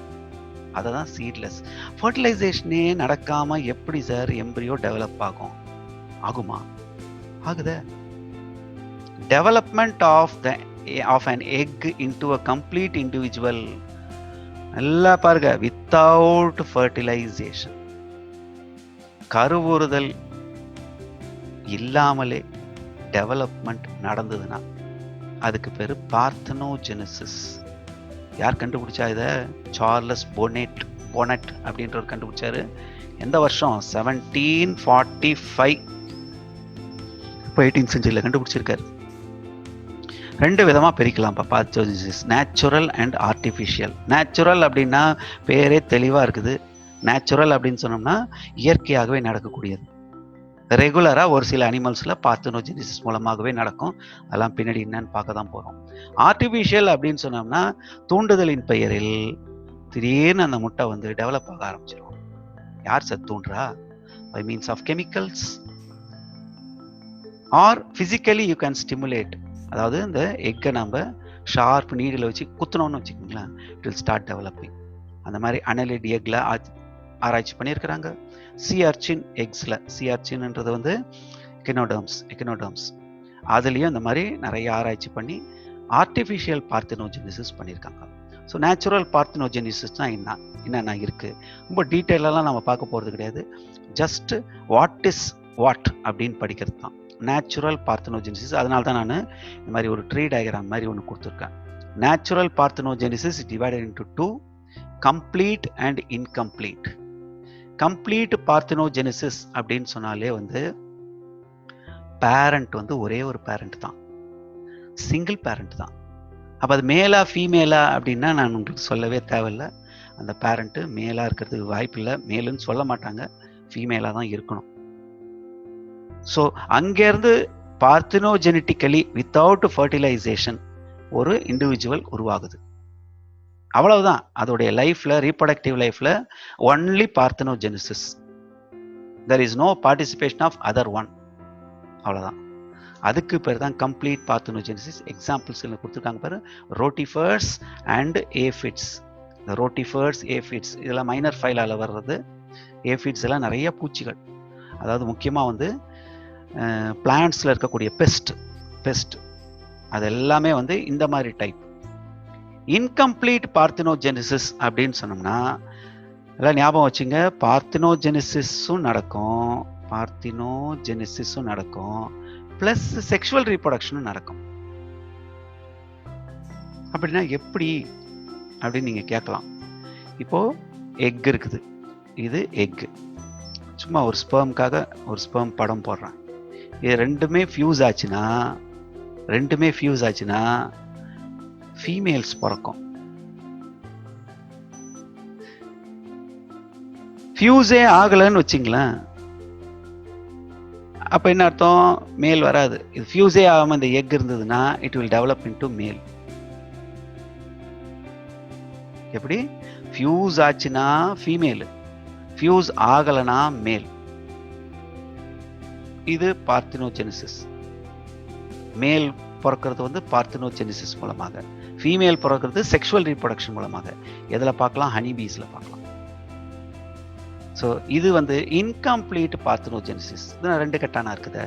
அதை தான் சீட்லெஸ். ஃபர்டிலைசேஷனே நடக்காமல் எப்படி சார் எம்பிரியோ டெவலப் ஆகும்? ஆகுமா? ஆகுதே. Development of an egg into a complete individual. நல்லா பாருங்க, வித்தவுட் ஃபர்டிலைசேஷன், கருவுறுதல் இல்லாமலே டெவலப்மெண்ட் நடந்ததுன்னா அதுக்கு பேரு பார்த்தனோஜெனிசிஸ். யார் கண்டுபிடிச்சா இதை? சார்லஸ் போனட் அப்படின்றவர் கண்டுபிடிச்சாரு. எந்த வருஷம்? 1745. இப்போ 18th செஞ்சுரியில் கண்டுபிடிச்சிருக்காரு. 2 விதமாக பிரிக்கலாம் பார்த்தோஜெனிசிஸ், நேச்சுரல் அண்ட் ஆர்டிஃபிஷியல். நேச்சுரல் அப்படின்னா பேரே தெளிவாக இருக்குது. நேச்சுரல் அப்படின்னு சொன்னோம்னா இயற்கையாகவே நடக்கக்கூடியது. ரெகுலராக ஒரு சில அனிமல்ஸில் பார்த்தனோஜெனிசிஸ் மூலமாகவே நடக்கும். அதெல்லாம் பின்னாடி என்னன்னு பார்க்க தான் போகிறோம். ஆர்டிஃபிஷியல் அப்படின்னு சொன்னோம்னா தூண்டுதலின் பெயரில் திடீர்னு அந்த முட்டை வந்து டெவலப் ஆக ஆரம்பிச்சிடும். யார் சார் தூண்டுறா? By means of chemicals or physically you can stimulate. அதாவது இந்த எக்கை நம்ம ஷார்ப் நீடில் வச்சு குத்துனோம்னு வச்சுக்கோங்களேன், இட் வில் ஸ்டார்ட் டெவலப்பிங். அந்த மாதிரி அனலிட் எக்ல ஆராய்ச்சி பண்ணியிருக்கிறாங்க. சி அர்ச்சின் எக்ஸில், சி அர்ச்சின்ன்றது வந்து எக்கனோடர்ம்ஸ், அதுலேயும் இந்த மாதிரி நிறைய ஆராய்ச்சி பண்ணி ஆர்டிஃபிஷியல் பார்த்தனோஜெனிசிஸ் பண்ணியிருக்காங்க. ஸோ நேச்சுரல் பார்த்தனோஜெனிசிஸ்னால் என்னென்ன இருக்குது, ரொம்ப டீட்டெயிலெல்லாம் நம்ம பார்க்க போகிறது கிடையாது. ஜஸ்ட் வாட் இஸ் வாட் அப்படின்னு படிக்கிறது தான் நேச்சுரல் பார்த்தனோஜெனிசிஸ். அதனால தான் நான் இந்த மாதிரி ஒரு ட்ரீ டயக்ராம் மாதிரி ஒன்று கொடுத்துருக்கேன். Natural parthenogenesis divided into 2, complete and incomplete. Complete parthenogenesis அப்படின்னு சொன்னாலே வந்து பேரண்ட் வந்து ஒரே ஒரு பேரண்ட் தான், சிங்கிள் பேரண்ட் தான். அப்போ அது மேலா ஃபீமேலா அப்படின்னா நான் உங்களுக்கு சொல்லவே தேவையில்லை. அந்த பேரண்ட்டு மேலாக இருக்கிறதுக்கு வாய்ப்பு இல்லை, மேலுன்னு சொல்ல மாட்டாங்க, ஃபீமேலாக தான் இருக்கணும். ஸோ அங்கேருந்து பார்த்தனோஜெனட்டிக்கலி வித்தவுட் ஃபர்டிலைசேஷன் ஒரு இண்டிவிஜுவல் உருவாகுது. அவ்வளவுதான். அதோடைய லைஃப்ல, ரீப்ரொடக்டிவ் லைஃப்ல only parthenogenesis. there is no participation of other one. அவ்வளவுதான். அதுக்கு பேர் தான் கம்ப்ளீட் பார்த்தனோஜெனிசிஸ். எக்ஸாம்பிள்ஸ் கொடுத்துருக்காங்க பாரு, ரோட்டிஃபர்ஸ் அண்ட் ஏஃபிட்ஸ். இந்த ரோட்டிஃபர்ஸ், ஏஃபிட்ஸ் இதெல்லாம் மைனர் ஃபைலால வர்றது. ஏஃபிட்ஸ் எல்லாம் நிறைய பூச்சிகள், அதாவது முக்கியமாக வந்து பிளான்ட்ஸில் இருக்கக்கூடிய பெஸ்ட் அது எல்லாமே வந்து இந்த மாதிரி டைப். இன்கம்ப்ளீட் பார்த்தனோஜெனிசிஸ் அப்படின்னு சொன்னோம்னா எல்லாம் ஞாபகம் வச்சுங்க, பார்த்தனோஜெனிசிஸும் நடக்கும் பிளஸ் செக்ஷுவல் ரீப்ரொடக்ஷனும் நடக்கும். அப்படின்னா எப்படி அப்படின்னு நீங்க கேட்கலாம். இப்போ எக் இருக்குது, இது எக். சும்மா ஒரு ஸ்பெர்ம்காக ஒரு ஸ்பெர்ம் படம் போடுறேன். இது ரெண்டுமே ஃபியூஸ் ஆச்சுன்னா ஃபீமேல்ஸ் பிறக்கும். ஃபியூஸே ஆகலன்னு வச்சுங்களேன், அப்ப என்ன அர்த்தம்? மேல் வராது. இது ஃபியூஸே ஆகாம இந்த எக் இருந்ததுன்னா இட் வில் டெவலப் இன்டு மேல். எப்படி? ஃபியூஸ் ஆச்சுன்னா ஃபீமேல், ஃபியூஸ் ஆகலனா மேல். இது பார்த்தனோஜெனிசிஸ். மேல் பிறக்கிறது வந்து பார்த்தனோஜெனிசிஸ் மூலமாக, ஃபீமேல் பிறக்கிறது செக்ஷுவல் ரீப்ரொடக்ஷன் மூலமாக. எதில் பார்க்கலாம்? ஹனிபீஸில் பார்க்கலாம். ஸோ இது வந்து இன்கம்ப்ளீட் பார்த்தனோஜெனிசிஸ். இது 2 கட்டானா இருக்குது.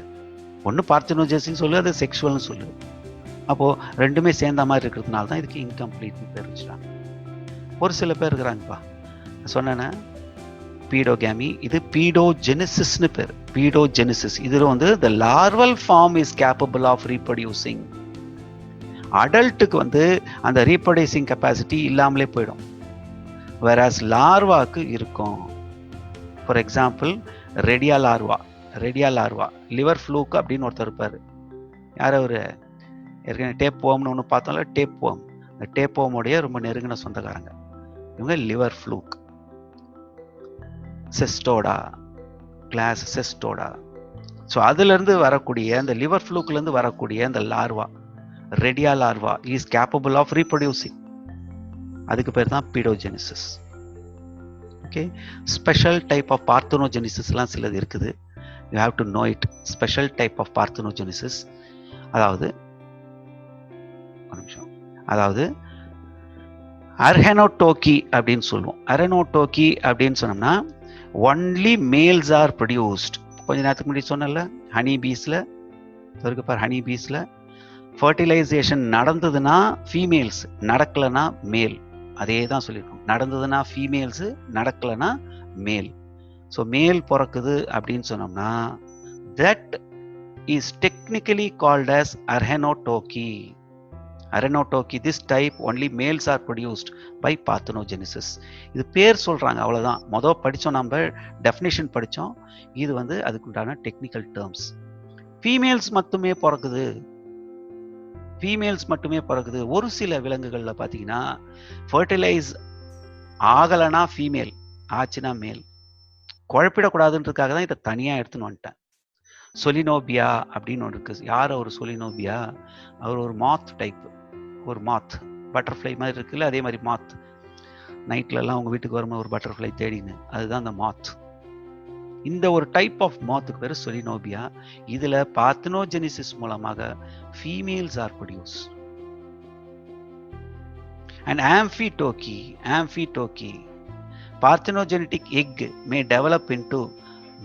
ஒன்று பார்த்தனோஜெனிசிஸ் சொல்லு, அது செக்ஷுவல்னு சொல்லு. அப்போது ரெண்டுமே சேர்ந்த மாதிரி இருக்கிறதுனால தான் இதுக்கு இன்கம்ப்ளீட்னு பேர் வச்சுட்டாங்க. ஒரு சில பேர் இருக்கிறாங்கப்பா, சொன்னேன்னா பீடோகேமி, இது பீடோஜெனிசிஸ்னு பேர். பீடோஜெனிசிஸ் இதில் வந்து the larval form is capable of reproducing. அடல்ட்டுக்கு வந்து அந்த ரீப்ரொடியூசிங் கெப்பாசிட்டி இல்லாமலே போயிடும், whereas லார்வாக்கு இருக்கும். ஃபார் எக்ஸாம்பிள் ரெடியா லார்வா, லிவர் ஃப்ளூக் அப்படின்னு ஒருத்தர் இருப்பார். யார் அவர்? ஏற்கனவே டேப் போம்னு ஒன்று பார்த்தோம்ல, டேப் போம். இந்த டேப் போமுடைய ரொம்ப நெருங்கின சொந்தக்காரங்க இவங்க. Liver fluke, Cestoda, class Cestoda. So அதுலேருந்து வரக்கூடிய அந்த லிவர் ஃப்ளூக்லேருந்து வரக்கூடிய அந்த larva, redia larva is capable of reproducing. அதுக்கு பேர் தான் paedogenesis. Okay, special type of பார்த்தனோஜெனிசிஸ்லாம் சிலது இருக்குது. You have to know it. Special type of parthenogenesis அதாவது அர்ஹெனோடோக்கி அப்படின்னு சொல்லுவோம். அர்ஹெனோடோக்கி அப்படின்னு சொன்னோம்னா ஒன்லி மேல்ஸ் ஆர் ப்ரொடியூஸ்ட். கொஞ்ச நேரத்துக்கு முன்னாடி சொன்னல, ஹனி பீஸில் இருக்கு பார், ஹனி பீஸில் ஃபர்டிலைசேஷன் நடந்ததுன்னா ஃபீமேல்ஸ், நடக்கலைன்னா மேல். அதே தான் சொல்லியிருக்கோம். நடந்ததுன்னா ஃபீமேல்ஸு, நடக்கலைன்னா மேல். ஸோ மேல் பிறக்குது அப்படின்னு சொன்னோம்னா that is technically called as arrhenotoky. Arrhenotoky, this type only males are produced by parthenogenesis. இது பேர் சொல்கிறாங்க, அவ்வளோதான். மொதல் படித்தோம், நம்ம டெஃபினேஷன் படித்தோம். இது வந்து அதுக்குண்டான டெக்னிக்கல் டேர்ம்ஸ். ஃபீமேல்ஸ் மட்டுமே பிறக்குது, ஃபீமேல்ஸ் மட்டுமே பிறக்குது. ஒரு சில விலங்குகளில் பார்த்தீங்கன்னா ஃபர்டிலைஸ் ஆகலைன்னா ஃபீமேல், ஆச்சுன்னா மேல். குழப்பிடக்கூடாதுன்றதுக்காக தான் இதை தனியாக எடுத்துன்னு வந்துட்டேன். சொலினோபியா அப்படின்னு ஒன்று இருக்குது. யார் அவர் சொலினோபியா? அவர் ஒரு மாத் டைப், ஒரு மாத், பட்டர்ஃப்ளை மாதிரி இருக்குல்ல, அதே மாதிரி மாத். நைட்லலாம் அவங்க வீட்டுக்கு வரும்போது ஒரு பட்டர்ஃப்ளை தேடின்னு, அதுதான் அந்த மாத். இந்த ஒரு டைப் ஆஃப் மாத்துக்கு பேர் சொலினோபியா. இதில் பார்த்தனோஜெனிசிஸ் மூலமாக females are produce. And amphitoky parthenogenetic egg may develop into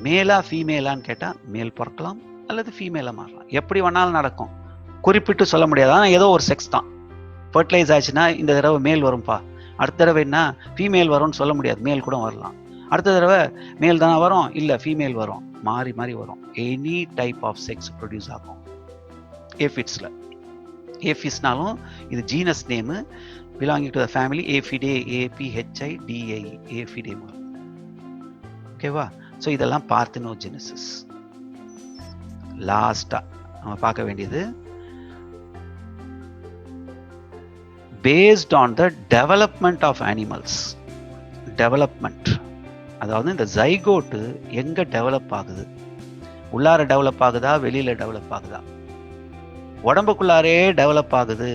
மேலா ஃபீமேலான்னு கேட்டால் மேல் பிறக்கலாம் அல்லது ஃபீமேலாக மாறலாம். எப்படி வேணாலும் நடக்கும், குறிப்பிட்டு சொல்ல முடியாது. ஆனால் ஏதோ ஒரு செக்ஸ் தான். ஃபர்டிலைஸ் ஆச்சுன்னா இந்த தடவை மேல் வரும்பா, அடுத்த தடவை என்ன ஃபீமேல் வரும்னு சொல்ல முடியாது, மேல் கூட வரலாம். அடுத்த தடவை மேல் தானே வரும், இல்லை ஃபீமேல் வரும், மாறி மாறி வரும். Any type of sex produce ஆகும் ஏஃபிட்ஸில். ஏஃபிஸ்னாலும் இது genus name, belonging to the family Aphidae, APHIDAE, Aphidae. ஓகேவா? ஸோ இதெல்லாம் பார்த்தனோஜெனிசிஸ். லாஸ்ட்டாக நம்ம பார்க்க வேண்டியது based on the development of animals. Development, அதாவது இந்த ஜைகோட்டு எங்கே டெவலப் ஆகுது, உள்ளார டெவலப் ஆகுதா வெளியில் டெவலப் ஆகுதா, உடம்புக்குள்ளாரே டெவலப் ஆகுது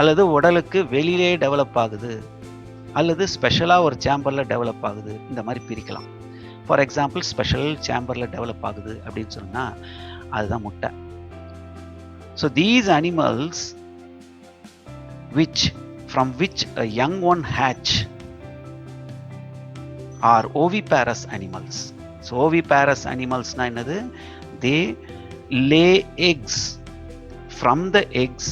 அல்லது உடலுக்கு வெளியிலே டெவலப் ஆகுது அல்லது ஸ்பெஷலாக ஒரு சேம்பரில் டெவலப் ஆகுது, இந்த மாதிரி பிரிக்கலாம். ஃபார் எக்ஸாம்பிள் ஸ்பெஷல் சேம்பரில் டெவலப் ஆகுது அப்படின்னு சொன்னால் அதுதான் முட்டை. So these animals from which a young one hatch are oviparous animals. So oviparous animals na என்னது? They lay eggs. From the eggs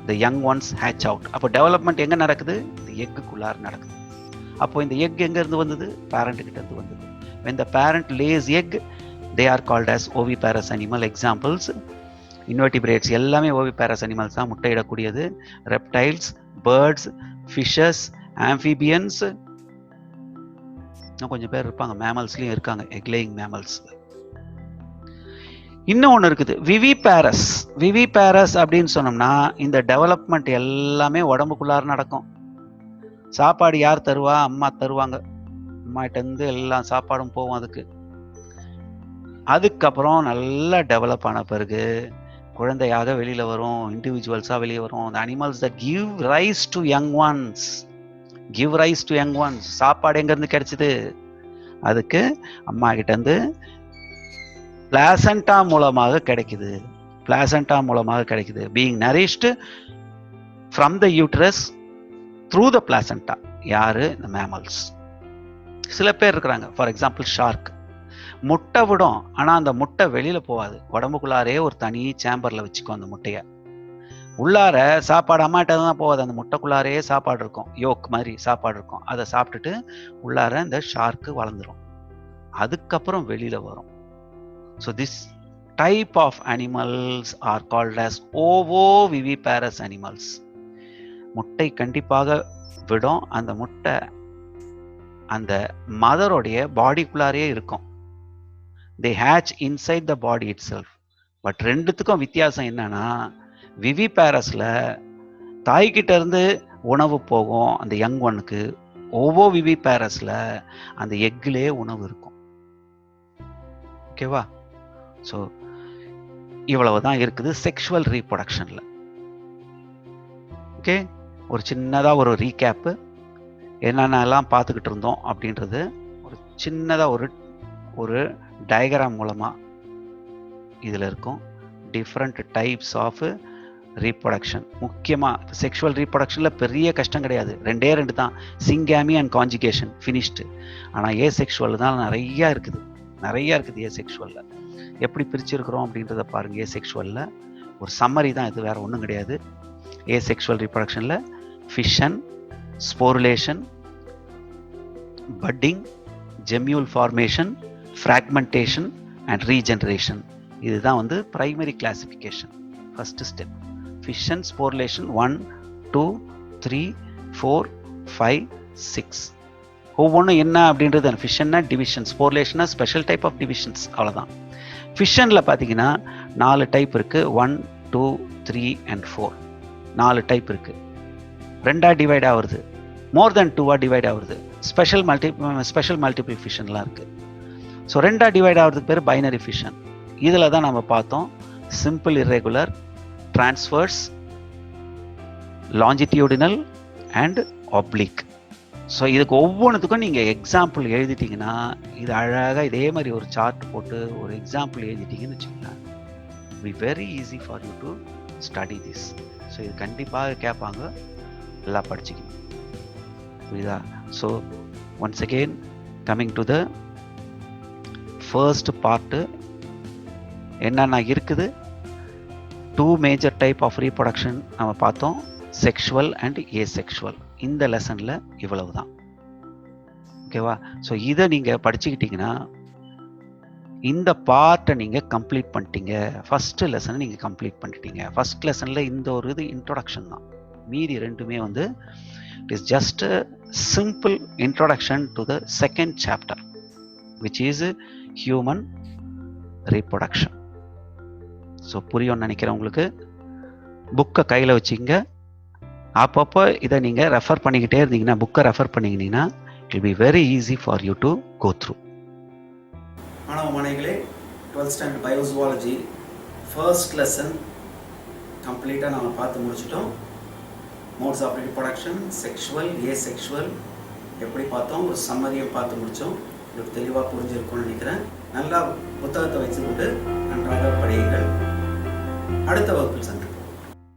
the young ones hatch out. அப்போ development எங்கே நடக்குது? இந்த எக்குள்ளார நடக்குது. அப்போ இந்த எக் எங்கேருந்து வந்தது? பேரண்ட் கிட்ட இருந்து வந்தது. when the parent lays egg they are called as oviparous animal. examples invertebrates எல்லாமே oviparous animals தான், முட்டையிடக்கூடியது. reptiles, birds, fishes, amphibians, இன்னும் கொஞ்சம் பேர் இருப்பாங்க, மேமல்ஸ்லயும் இருக்காங்க, egg laying mammals. இன்னும் ஒன்று இருக்குது விவிபேரஸ். விவிபேரஸ் அப்படின்னு சொன்னோம்னா இந்த டெவலப்மெண்ட் எல்லாமே உடம்புக்குள்ளார நடக்கும். சாப்பாடு யார் தருவா? அம்மா தருவாங்க. அம்மாகிட்டேருந்து எல்லாம் சாப்பாடும் போகும் அதுக்கு. அதுக்கப்புறம் நல்லா டெவலப் ஆன பிறகு குழந்தையாக வெளியில் வரும், இண்டிவிஜுவல்ஸாக வெளியே வரும். the animals that give rise to young ones, give rise to young ones. சாப்பாடு எங்கேருந்து கிடைச்சிது? அதுக்கு அம்மா கிட்டேருந்து பிளாசண்டா மூலமாக கிடைக்குது. பிளாசண்டா மூலமாக கிடைக்குது. being nourished from the uterus through the placenta. யாரு? இந்த மேமல்ஸ். சில பேர் இருக்கிறாங்க, ஃபார் எக்ஸாம்பிள் ஷார்க். முட்டை விடும், ஆனால் அந்த முட்டை வெளியில் போகாது, உடம்புக்குள்ளாரே ஒரு தனி சேம்பரில் வச்சுக்கும் அந்த முட்டையை. உள்ளார சாப்பாடு அம்மாட்ட தான் போகாது, அந்த முட்டைக்குள்ளாரே சாப்பாடு இருக்கும், யோக் மாதிரி சாப்பாடு இருக்கும். அதை சாப்பிட்டுட்டு உள்ளார இந்த ஷார்க்கு வளர்ந்துடும். அதுக்கப்புறம் வெளியில் வரும். So this type of animals are called as ovoviviparous animals. முட்டை கண்டிப்பாக விடும். அந்த முட்டை அந்த மதரோடைய பாடிக்குள்ளாரே இருக்கும். they hatch inside the body itself. But ரெண்டுத்துக்கும் வித்தியாசம் என்னன்னா, விவிபேரஸ்ல தாய்கிட்ட இருந்து உணவு போகும் அந்த யங் ஒனுக்கு. ஓவோவிவிபேரஸ்ல அந்த எக்கிலே உணவு இருக்கும். ஓகேவா? ஸோ இவ்வளவு தான் இருக்குது செக்ஷுவல் ரீப்ரொடக்ஷனில். ஓகே, ஒரு சின்னதாக ஒரு ரீகேப்பு, என்னென்னலாம் பார்த்துக்கிட்டு இருந்தோம் அப்படின்றது ஒரு சின்னதாக ஒரு டயக்ராம் மூலமாக இதில் இருக்கும். Different types of reproduction. முக்கியமாக செக்ஷுவல் ரீப்ரொடக்ஷனில் பெரிய கஷ்டம் கிடையாது, ரெண்டே தான், சிங்காமி அண்ட் கான்ஜுகேஷன் ஃபினிஷ்டு. ஆனால் ஏ செக்ஷுவல் தான் நிறையா இருக்குது ஏ செக்ஷுவலில். எப்படி பிரிச்சிருக்கிறோம் அப்படின்றத பாருங்கள். ஏசெக்ஷுவலில் ஒரு சம்மரி தான் இது, வேறு ஒன்றும் கிடையாது. ஏசெக்ஷுவல் ரீப்ரொடக்ஷனில் fission, sporulation, budding, gemmule formation, fragmentation and regeneration. இதுதான் வந்து primary classification. First step fission, sporulation 1, 2, 3, 4, 5, 6. ஒவ்வொன்றும் என்ன அப்படின்றது ஃபிஷன்னா டிவிஷன், ஸ்போர்லேஷன்னா ஸ்பெஷல் டைப் ஆஃப் டிவிஷன்ஸ், அவ்வளோதான். ஃபிஷனில் பார்த்தீங்கன்னா 4 டைப் இருக்குது. 1, 2, 3 and 4 4 டைப் இருக்குது. 2ஆக டிவைட் ஆகுறது, மோர் தென் 2ஆக டிவைட் ஆகுறது, ஸ்பெஷல் மல்டிபிள் ஃபிஷன்லாம் இருக்குது. ஸோ 2ஆக டிவைட் ஆகிறதுக்கு பேர் பைனரி ஃபிஷன். இதில் தான் நம்ம பார்த்தோம் simple irregular, transverse, longitudinal and oblique. So இதுக்கு ஒவ்வொன்றுத்துக்கும் நீங்கள் எக்ஸாம்பிள் எழுதிட்டிங்கன்னா, இது அழகாக இதே மாதிரி ஒரு சார்ட் போட்டு ஒரு எக்ஸாம்பிள் எழுதிட்டிங்கன்னு வச்சுக்கோங்களேன், B very easy for you to study this. So இது கண்டிப்பாக கேட்பாங்க, எல்லாம் படிச்சுக்கணும், புரியுதா? So once again coming to the first part, என்னென்ன இருக்குது. 2 மேஜர் டைப் ஆஃப் ரீப்ரொடக்ஷன் நம்ம பார்த்தோம், செக்ஷுவல் அண்ட் ஏசெக்ஷுவல். இந்த லெசனில் இவ்வளவு தான், ஓகேவா? ஸோ இதை நீங்கள் படிச்சுக்கிட்டிங்கன்னா இந்த பார்ட்டை நீங்கள் கம்ப்ளீட் பண்ணிட்டீங்க. ஃபஸ்ட்டு லெசனை நீங்கள் கம்ப்ளீட் பண்ணிட்டீங்க. ஃபஸ்ட் லெசனில் இந்த ஒரு இது இன்ட்ரொடக்ஷன் தான், மீதி ரெண்டுமே வந்து it is just simple introduction to the second chapter which is human reproduction. So புரியும்னு நினைக்கிறேன் உங்களுக்கு. புக்கை கையில் வச்சுங்க, அப்பப்போ இதை நீங்கள் ரெஃபர் பண்ணிக்கிட்டே இருந்தீங்கன்னா, புக்கை ரெஃபர் பண்ணிங்கன்னா it will be very easy for you to go through. மாணவ மாணவிகளே, 12th standard biozoology first lesson கம்ப்ளீட்டாக நம்ம பார்த்து முடிச்சிட்டோம். Modes of reproduction, sexual, asexual எப்படி பார்த்தோம், ஒரு சம்மரியும் பார்த்து முடித்தோம். உங்களுக்கு தெளிவாக புரிஞ்சிருக்கும்னு நினைக்கிறேன். நல்லா புத்தகத்தை வச்சுக்கொண்டு நன்றாக படியுங்கள். அடுத்த வகுப்பில் சந்திப்போம்.